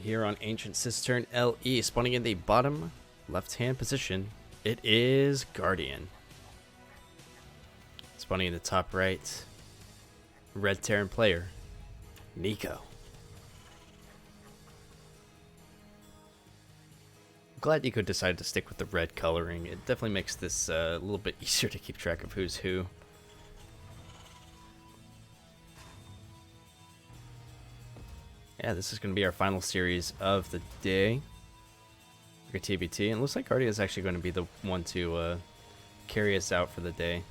here on Ancient Cistern LE, spawning in the bottom left-hand position. It is Guardian. Spawning in the top right, red Terran player, Nico. Glad Nico decided to stick with the red coloring. It definitely makes this a little bit easier to keep track of who's who. Yeah, this is going to be our final series of the day for TBT, and it looks like Guardian is actually going to be the one to carry us out for the day.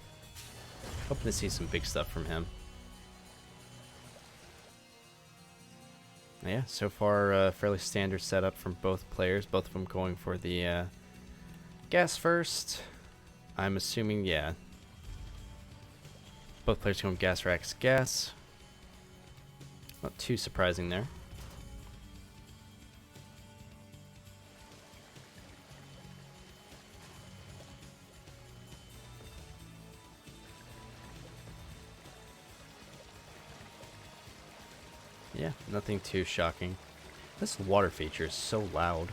Hoping to see some big stuff from him. Yeah, so far fairly standard setup from both players, both of them going for the gas first. I'm assuming, yeah. Both players going gas racks, gas. Not too surprising there. Yeah, nothing too shocking. This water feature is so loud.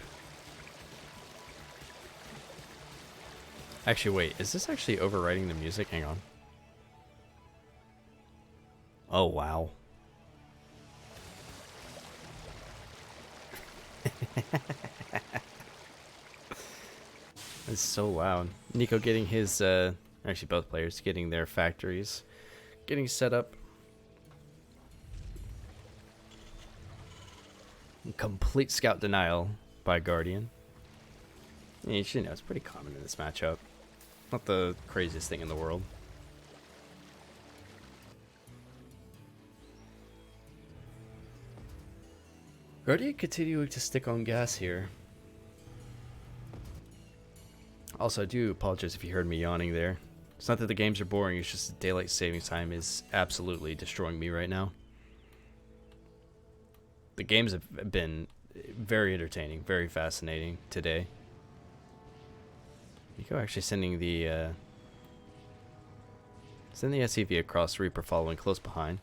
Actually, wait, is this actually overwriting the music? Hang on. Oh, wow. It's so loud. Nico getting his, actually both players getting their factories, getting set up. Complete scout denial by Guardian. Yeah, you should know, it's pretty common in this matchup. Not the craziest thing in the world. Guardian continuing to stick on gas here. Also, I do apologize if you heard me yawning there. It's not that the games are boring, it's just daylight savings time is absolutely destroying me right now. The games have been very entertaining, very fascinating today. Nico actually sending the SCV across, Reaper following close behind.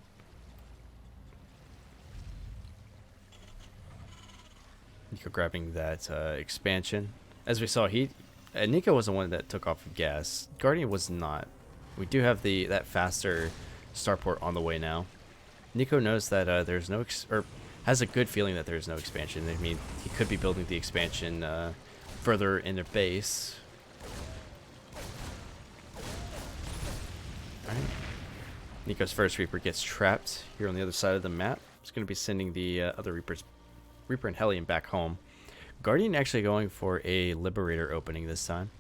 Nico grabbing that expansion. As we saw, Nico was the one that took off of gas. Guardian was not. We do have that faster starport on the way now. Nico knows that there's no has a good feeling that there's no expansion. I mean, he could be building the expansion further in their base. Alright. Nico's first Reaper gets trapped here on the other side of the map. He's going to be sending the other Reaper and Hellion back home. Guardian actually going for a Liberator opening this time.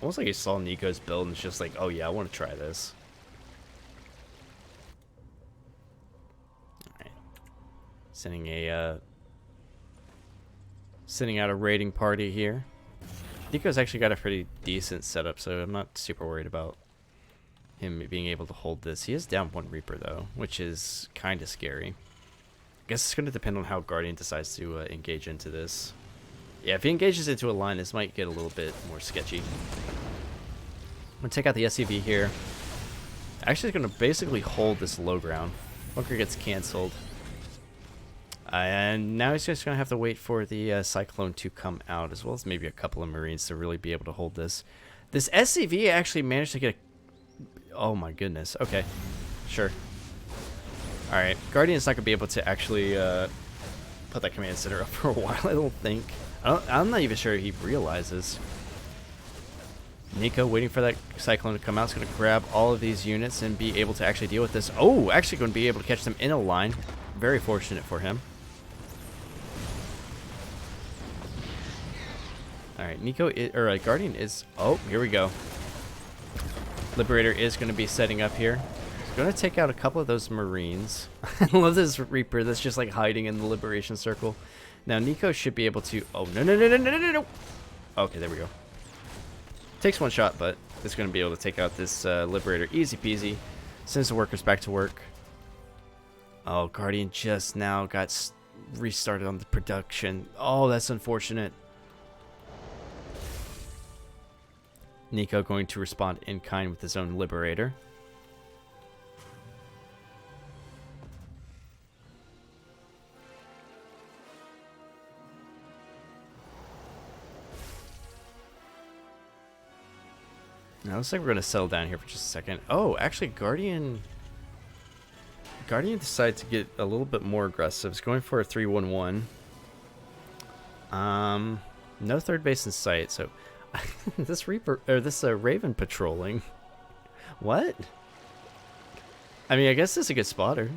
Almost like he saw Nico's build and it's just like, oh yeah, I want to try this. Sending out a raiding party here. Nico's actually got a pretty decent setup, so I'm not super worried about him being able to hold this. He is down one Reaper though, which is kind of scary. I guess it's going to depend on how Guardian decides to engage into this. Yeah, if he engages into a line, this might get a little bit more sketchy. I'm going to take out the SCV here. Actually, going to basically hold this low ground. Bunker gets canceled. And now he's just going to have to wait for the Cyclone to come out, as well as maybe a couple of Marines to really be able to hold this. This SCV actually managed to get a... Oh my goodness. Okay. Sure. Alright. Guardian's not going to be able to actually put that command center up for a while, I don't think. I'm not even sure he realizes. Nico waiting for that Cyclone to come out. Is going to grab all of these units and be able to actually deal with this. Oh, actually going to be able to catch them in a line. Very fortunate for him. Alright, Guardian is... Oh, here we go. Liberator is going to be setting up here. He's going to take out a couple of those Marines. I love this Reaper that's just like hiding in the Liberation Circle. Now, Nico should be able to... Oh, no. Okay, there we go. Takes one shot, but it's going to be able to take out this Liberator easy peasy. Sends the workers back to work. Oh, Guardian just now got restarted on the production. Oh, that's unfortunate. Nico going to respond in kind with his own Liberator. Now, looks like we're going to settle down here for just a second. Oh, actually, Guardian decided to get a little bit more aggressive. It's going for a 3-1-1. No third base in sight, so this Raven patrolling. What? I mean, I guess this is a good spotter.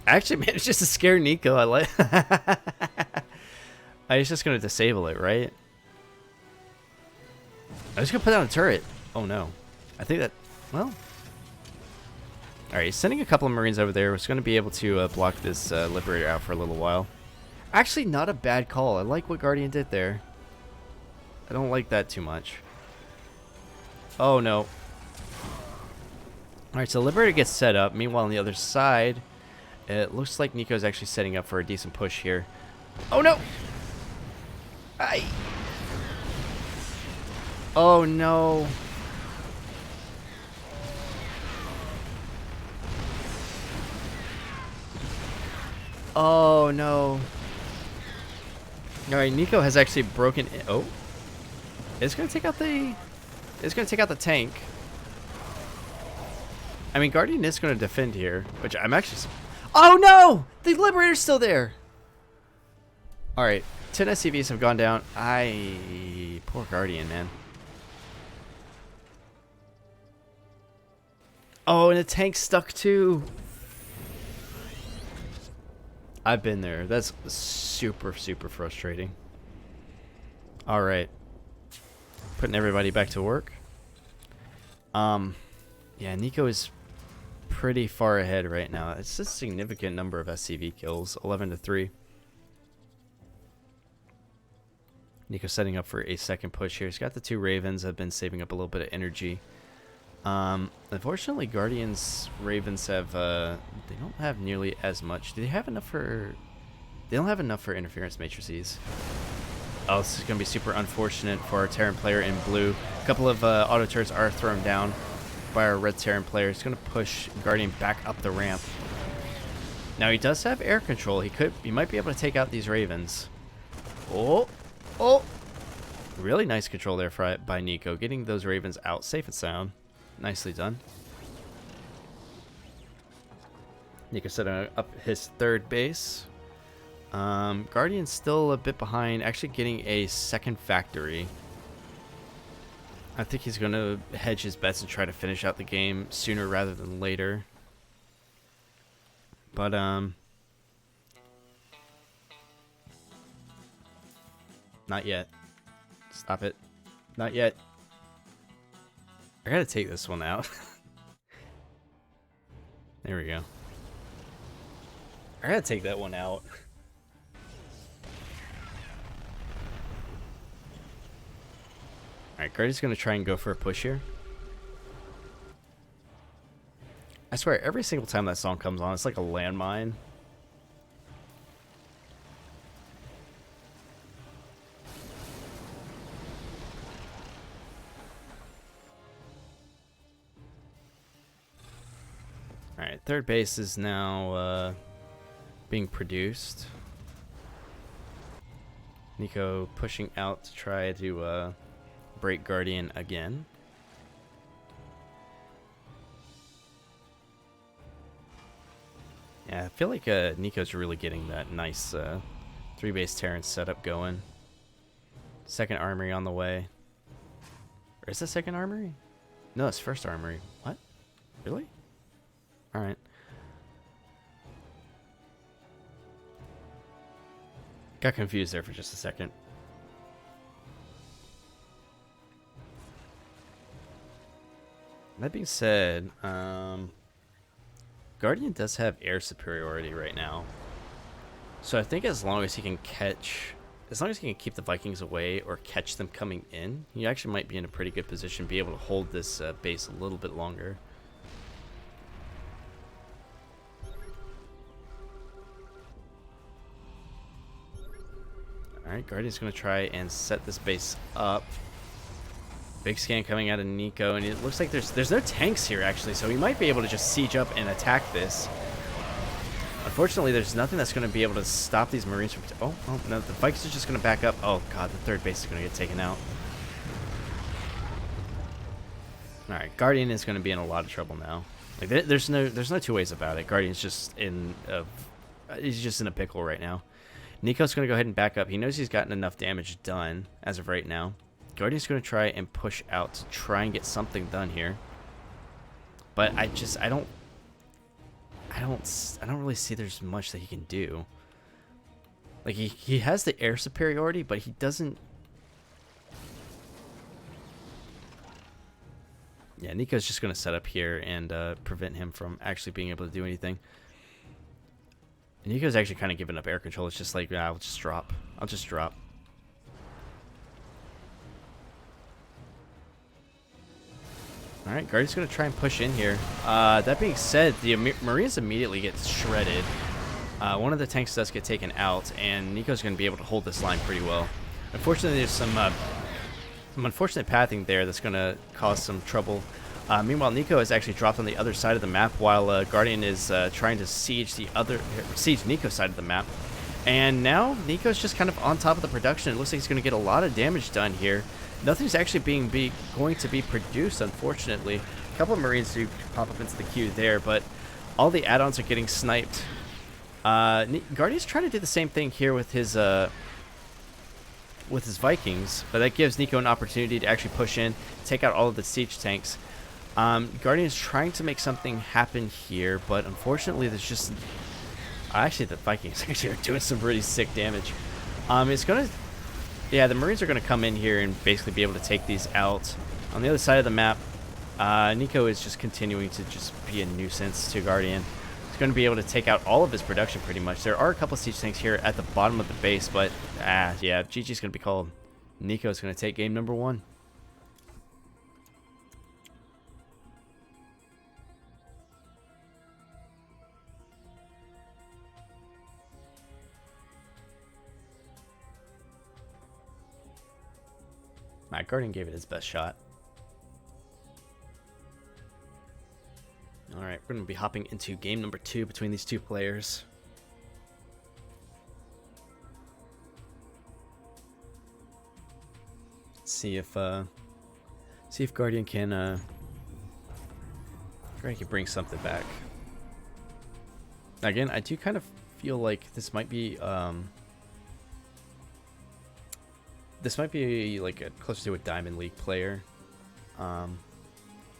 I actually managed just to scare Nico. I like. I was just gonna disable it, right? I was gonna put down a turret. Oh no. I think that. Well. All right, he's sending a couple of Marines over there. We're going to be able to block this Liberator out for a little while. Actually, not a bad call. I like what Guardian did there. I don't like that too much. Oh, no. Alright, so Liberator gets set up. Meanwhile, on the other side, it looks like Nico's actually setting up for a decent push here. Oh, no! Oh, no. Oh, no. Alright, Nico has actually broken in. Oh. It's gonna take out the tank. I mean, Guardian is gonna defend here, which I'm actually. Oh no! The Liberator's still there! Alright, 10 SCVs have gone down. Poor Guardian, man. Oh, and the tank's stuck too. I've been there. That's super, super frustrating. Alright. Putting everybody back to work. Yeah, Nico is pretty far ahead right now. It's a significant number of SCV kills. 11-3. Nico setting up for a second push here. He's got the 2 Ravens. Have been saving up a little bit of energy. Unfortunately, Guardians Ravens have they don't have nearly as much. Do they have enough for? They don't have enough for interference matrices. Oh, this is gonna be super unfortunate for our Terran player in blue. A couple of auto turrets are thrown down by our red Terran player. It's gonna push Guardian back up the ramp. Now he does have air control. He might be able to take out these Ravens. Oh, really nice control there by Nico, getting those Ravens out safe and sound. Nicely done. Nico setting up his third base. Guardian's still a bit behind, actually getting a second factory. I think he's going to hedge his bets and try to finish out the game sooner rather than later. But, not yet. Stop it. Not yet. I gotta take this one out. There we go. I gotta take that one out. Alright, Guardian's gonna try and go for a push here. I swear, every single time that song comes on, it's like a landmine. Alright, third base is now being produced. Nico pushing out to try to break Guardian again. Yeah, I feel like Nico's really getting that nice 3-base Terran setup going. Second armory on the way. Or is that second armory? No, it's first armory. What? Really? Alright. Got confused there for just a second. That being said, Guardian does have air superiority right now. So I think as long as he can keep the Vikings away or catch them coming in, he actually might be in a pretty good position to be able to hold this base a little bit longer. Alright, Guardian's going to try and set this base up. Big scan coming out of Nico, and it looks like there's no tanks here, actually, so he might be able to just siege up and attack this. Unfortunately, there's nothing that's going to be able to stop these Marines from... Oh, no, the Vikings are just going to back up. Oh, God, the third base is going to get taken out. All right, Guardian is going to be in a lot of trouble now. Like there's no two ways about it. Guardian's just in a he's just in a pickle right now. Nico's going to go ahead and back up. He knows he's gotten enough damage done as of right now. Guardian's going to try and push out to try and get something done here. But I don't really see there's much that he can do. Like he has the air superiority, but he doesn't. Yeah, Nico's just going to set up here and prevent him from actually being able to do anything. And Nico's actually kind of giving up air control. It's just like, I'll just drop. I'll just drop. All right, Guardian's going to try and push in here. That being said, the Marines immediately get shredded. One of the tanks does get taken out, and Nico's going to be able to hold this line pretty well. Unfortunately, there's some unfortunate pathing there that's going to cause some trouble. Meanwhile, Nico has actually dropped on the other side of the map while Guardian is trying to siege Nico's side of the map. And now Nico's just kind of on top of the production. It looks like he's going to get a lot of damage done here. Nothing's actually going to be produced, unfortunately. A couple of Marines do pop up into the queue there, but all the add-ons are getting sniped. Guardian's trying to do the same thing here with his Vikings, but that gives Nico an opportunity to actually push in, take out all of the siege tanks. Guardian's trying to make something happen here, but unfortunately there's just... Actually, the Vikings actually are doing some pretty sick damage. It's going to... Yeah, the Marines are going to come in here and basically be able to take these out. On the other side of the map, Nico is just continuing to just be a nuisance to Guardian. He's going to be able to take out all of his production pretty much. There are a couple siege tanks here at the bottom of the base, but yeah, GG's going to be called. Nico's going to take game number 1. My Guardian gave it his best shot. Alright, we're going to be hopping into game number 2 between these two players. See if Guardian can bring something back. Again, I do kind of feel like this might be like closer to a Diamond League player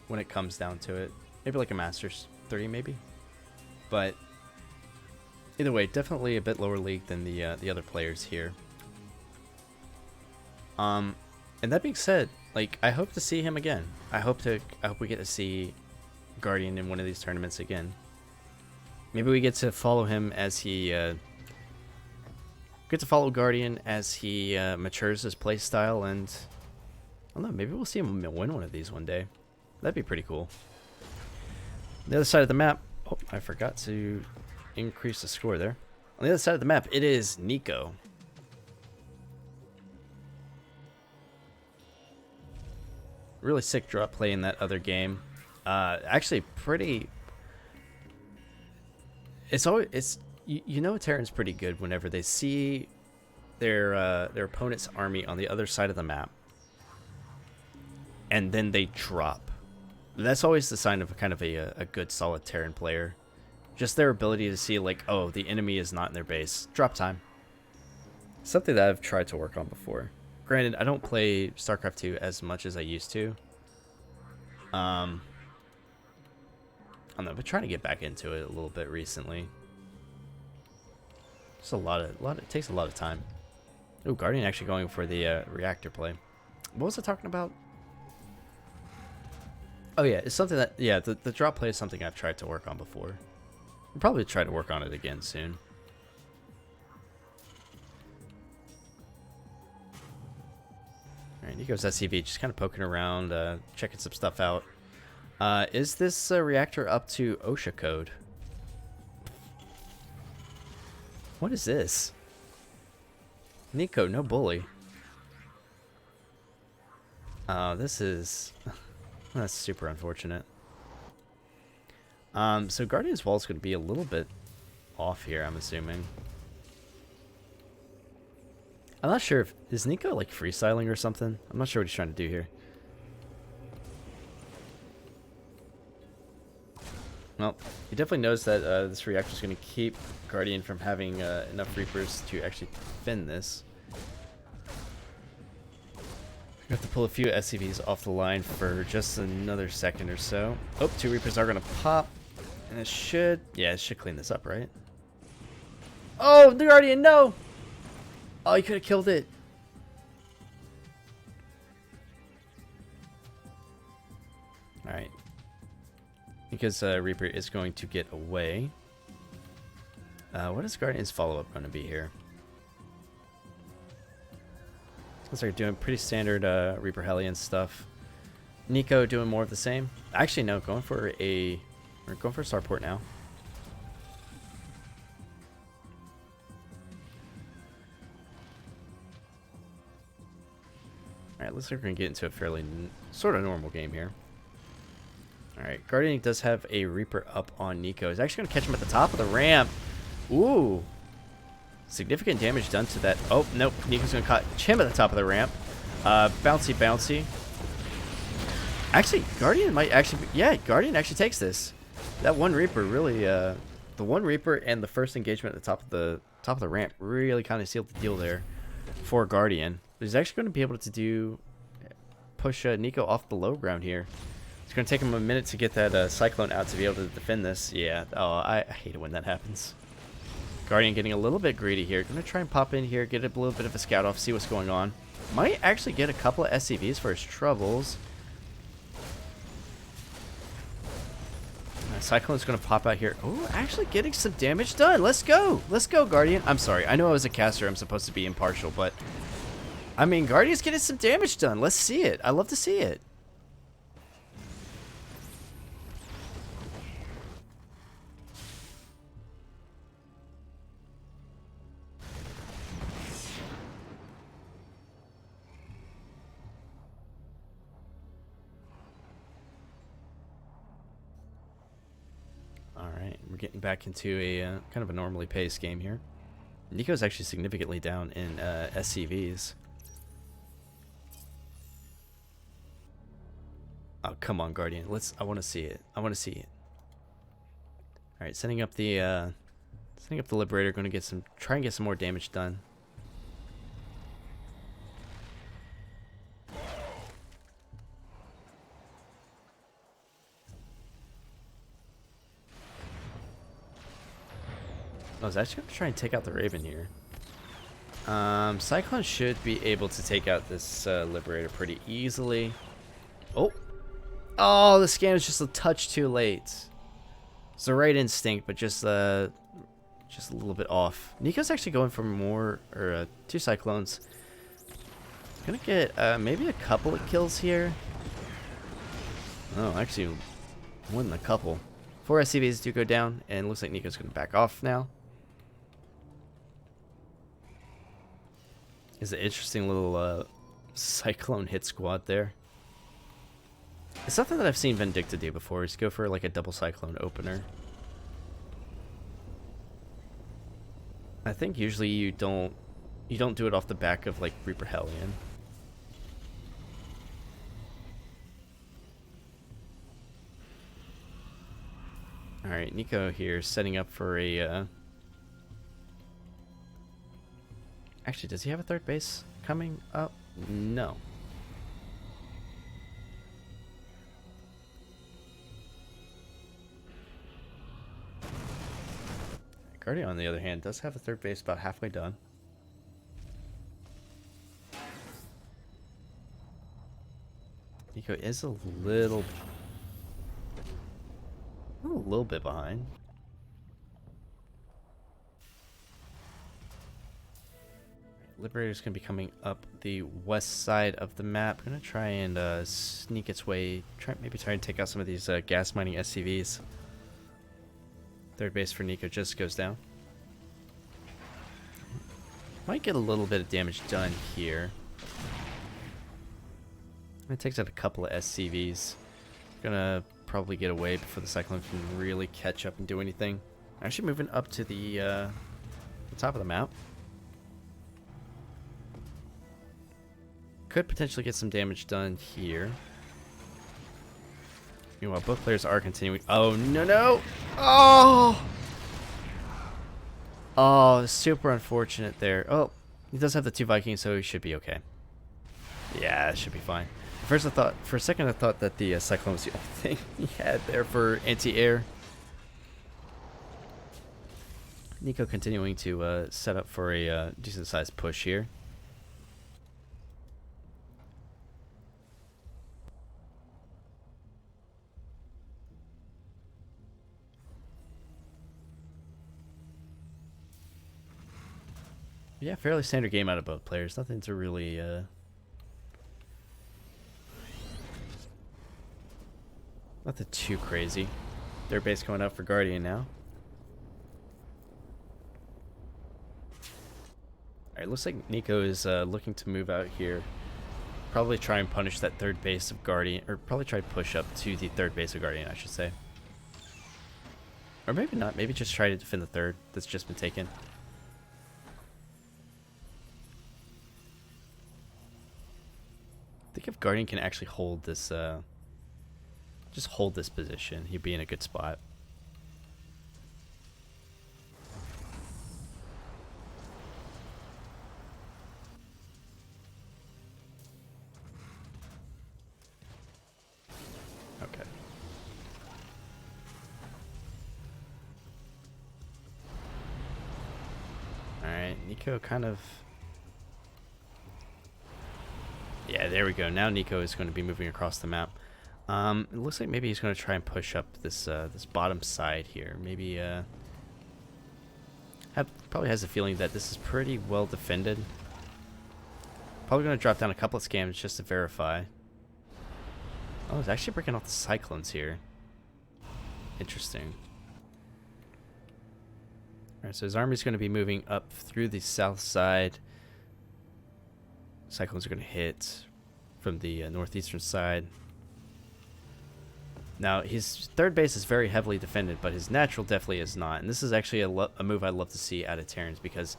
when it comes down to it. Maybe like a Masters 3, maybe. But either way, definitely a bit lower league than the other players here. And that being said, like, I hope to see him again. I hope we get to see Guardian in one of these tournaments again. Maybe we get to follow him as he Guardian as he matures his playstyle, and I don't know, maybe we'll see him win one of these one day. That'd be pretty cool. On the other side of the map, oh, I forgot to increase the score there. On the other side of the map, it is Nico. Really sick drop play in that other game. Actually, pretty. You know, Terran's pretty good whenever they see their opponent's army on the other side of the map, and then they drop. That's always the sign of kind of a good, solid Terran player. Just their ability to see, like, oh, the enemy is not in their base. Drop time. Something that I've tried to work on before. Granted, I don't play StarCraft 2 as much as I used to. I don't know, but trying to get back into it a little bit recently. Just it takes a lot of time. Ooh, Guardian actually going for the reactor play. What was I talking about? Oh yeah, it's something that, yeah, the drop play is something I've tried to work on before. I'll probably try to work on it again soon. Alright, Nico's SCV just kind of poking around, checking some stuff out. Is this reactor up to OSHA code? What is this? Nico, no bully. This is... That's super unfortunate. So Guardian's Wall is going to be a little bit off here, I'm assuming. I'm not sure if... Is Nico, like, freestyling or something? I'm not sure what he's trying to do here. Well, he definitely knows that this reactor is going to keep Guardian from having enough Reapers to actually defend this. We have to pull a few SCVs off the line for just another second or so. Oh, 2 Reapers are going to pop. And it should... Yeah, it should clean this up, right? Oh, the Guardian, no! Oh, he could have killed it. Alright. Because Reaper is going to get away. What is Guardian's follow-up going to be here? Looks like doing pretty standard Reaper Hellion stuff. Nico doing more of the same. Actually, no, going for a starport now. Alright, looks like we're going to get into a fairly sort of normal game here. Alright, Guardian does have a Reaper up on Nico. He's actually going to catch him at the top of the ramp. Ooh. Significant damage done to that. Oh, nope. Nico's going to catch him at the top of the ramp. Bouncy, bouncy. Actually, Guardian might actually... Yeah, Guardian actually takes this. That one Reaper really... the one Reaper and the first engagement at the top of the ramp really kind of sealed the deal there for Guardian. He's actually going to be able to push Nico off the low ground here. It's going to take him a minute to get that Cyclone out to be able to defend this. Yeah, oh, I hate it when that happens. Guardian getting a little bit greedy here. Going to try and pop in here, get a little bit of a scout off, see what's going on. Might actually get a couple of SCVs for his troubles. Cyclone's going to pop out here. Oh, actually getting some damage done. Let's go. Let's go, Guardian. I'm sorry. I know I was a caster. I'm supposed to be impartial, but... I mean, Guardian's getting some damage done. Let's see it. I love to see it. Alright, we're getting back into a kind of a normally paced game here. Nico's actually significantly down in SCVs. Oh, come on, Guardian. I want to see it. I want to see it. All right, setting up the Liberator. Going to try and get some more damage done. I was actually going to try and take out the Raven here. Cyclone should be able to take out this Liberator pretty easily. Oh. Oh, the scan was just a touch too late. It's the right instinct, but just a little bit off. Nico's actually going for more, or 2 Cyclones. Gonna get maybe a couple of kills here. Oh, actually, more than a couple. 4 SCVs do go down, and it looks like Nico's gonna back off now. Is an interesting little Cyclone hit squad there. It's something that I've seen Vindicta do before, is go for like a double Cyclone opener. I think usually you don't do it off the back of like Reaper Hellion. Alright, Nico here setting up for a actually, does he have a third base coming up? No. Guardian, on the other hand, does have a third base about halfway done. Nico is a little bit behind. Liberator's going to be coming up the west side of the map. Going to try and sneak its way, maybe try and take out some of these gas mining SCVs. Third base for Nico just goes down. Might get a little bit of damage done here. It takes out a couple of SCVs. Gonna probably get away before the Cyclone can really catch up and do anything. Actually moving up to the top of the map. Could potentially get some damage done here. Meanwhile, both players are continuing. Oh, no, no. Oh! Oh, super unfortunate there. Oh, he does have the 2 Vikings, so he should be okay. Yeah, it should be fine. For a second, I thought that the Cyclone was the only thing he had there for anti-air. Nico continuing to set up for a decent-sized push here. Yeah, fairly standard game out of both players. Nothing to really... nothing too crazy. Their base going up for Guardian now. Alright, looks like Nico is looking to move out here. Probably try and punish that third base of Guardian, or probably try to push up to the third base of Guardian, I should say. Or maybe not, maybe just try to defend the third that's just been taken. I think if Guardian can actually hold this, just hold this position, he'd be in a good spot. Okay. Alright, Nico kind of... Yeah, there we go. Now Nico is going to be moving across the map. It looks like maybe he's going to try and push up this this bottom side here. Maybe probably has a feeling that this is pretty well defended. Probably going to drop down a couple of scams just to verify. Oh, it's actually breaking off the Cyclones here. Interesting. Alright, so his army's going to be moving up through the south side. Cyclones are going to hit from the northeastern side. Now, his third base is very heavily defended, but his natural definitely is not. And this is actually a move I'd love to see out of Terrans, because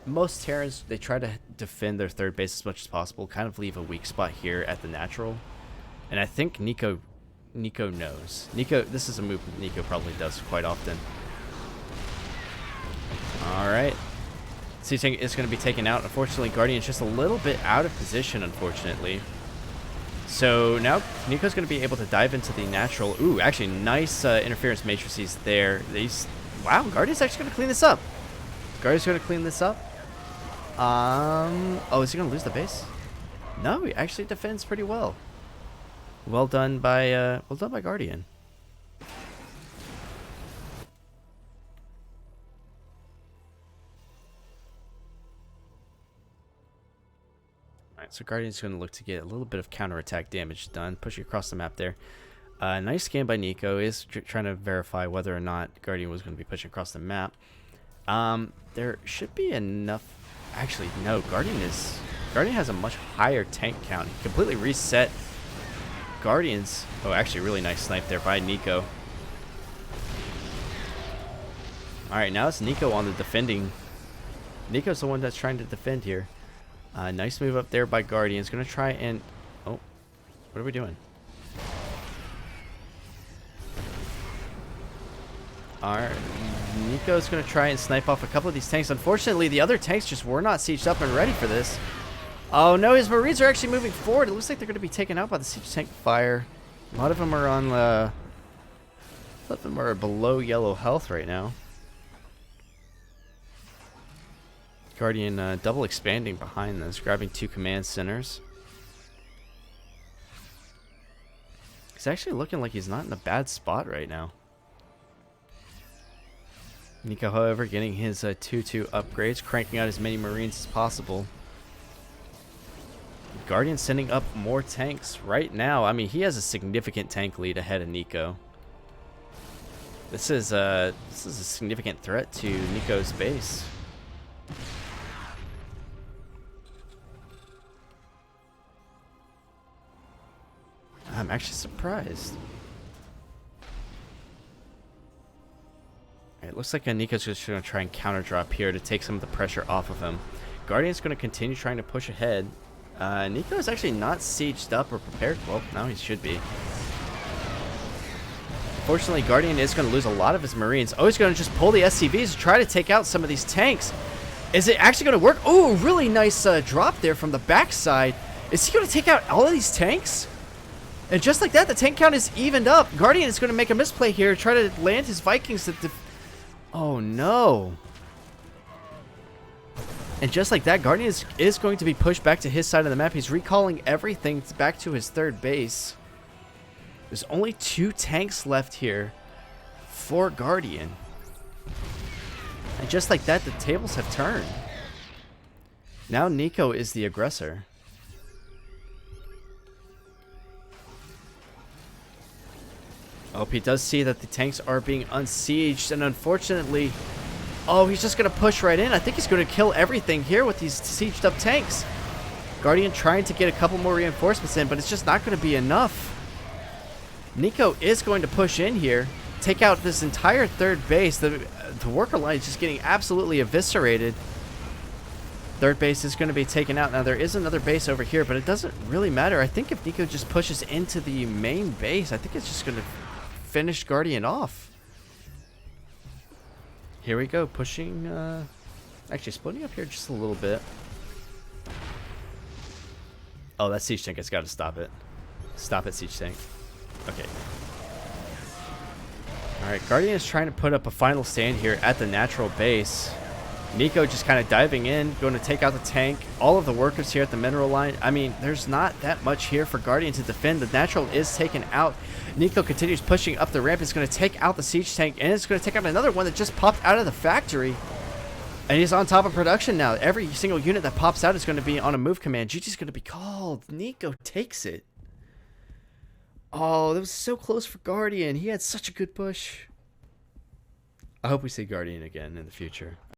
most Terrans, they try to defend their third base as much as possible, kind of leave a weak spot here at the natural. And I think Nico knows. This is a move Nico probably does quite often. Alright. Siege is going to be taken out. Unfortunately, Guardian's just a little bit out of position, unfortunately. So now Nico's going to be able to dive into the natural. Ooh, actually, nice interference matrices there. Wow, Guardian's actually going to clean this up. Guardian's going to clean this up. Oh, is he going to lose the base? No, he actually defends pretty well. Well done by Guardian. So Guardian's going to look to get a little bit of counterattack damage done, pushing across the map there. Nice scan by Nico. Is trying to verify whether or not Guardian was going to be pushing across the map. There should be enough. Actually, no. Guardian has a much higher tank count. He completely reset Guardians. Oh, actually, really nice snipe there by Nico. All right, now it's Nico on the defending. Nico's the one that's trying to defend here. Nice move up there by Guardians. Going to try and... Oh, what are we doing? Alright, Nico's going to try and snipe off a couple of these tanks. Unfortunately, the other tanks just were not sieged up and ready for this. Oh no, his Marines are actually moving forward. It looks like they're going to be taken out by the siege tank fire. A lot of them are on... a lot of them are below yellow health right now. Guardian double expanding behind this, grabbing 2 command centers. He's actually looking like he's not in a bad spot right now. Nico, however, getting his 2-2 upgrades, cranking out as many Marines as possible. Guardian sending up more tanks right now. I mean, he has a significant tank lead ahead of Nico. This is a significant threat to Nico's base. I'm actually surprised. It looks like Nico's just going to try and counter drop here to take some of the pressure off of him. Guardian's going to continue trying to push ahead. Nico is actually not sieged up or prepared. Well, now he should be. Unfortunately, Guardian is going to lose a lot of his Marines. Oh, he's going to just pull the SCVs to try to take out some of these tanks. Is it actually going to work? Oh, really nice drop there from the backside. Is he going to take out all of these tanks? And just like that, the tank count is evened up. Guardian is going to make a misplay here, try to land his Vikings. Oh, no. And just like that, Guardian is going to be pushed back to his side of the map. He's recalling everything back to his third base. There's only 2 tanks left here for Guardian. And just like that, the tables have turned. Now Nico is the aggressor. Oh, he does see that the tanks are being unsieged, and unfortunately, oh, he's just going to push right in. I think he's going to kill everything here with these sieged up tanks. Guardian trying to get a couple more reinforcements in, but it's just not going to be enough. Nico is going to push in here, take out this entire third base. The worker line is just getting absolutely eviscerated. Third base is going to be taken out. Now, there is another base over here, but it doesn't really matter. I think if Nico just pushes into the main base, I think it's just going to finish Guardian off. Here we go, pushing, actually splitting up here just a little bit. Oh, that siege tank has got to stop it. Stop it, siege tank. Okay. Alright, Guardian is trying to put up a final stand here at the natural base. Nico just kind of diving in, going to take out the tank. All of the workers here at the mineral line. I mean, there's not that much here for Guardian to defend. The natural is taken out. Nico continues pushing up the ramp. It's going to take out the siege tank, and it's going to take out another one that just popped out of the factory. And he's on top of production now. Every single unit that pops out is going to be on a move command. GG's going to be called. Nico takes it. Oh, that was so close for Guardian. He had such a good push. I hope we see Guardian again in the future.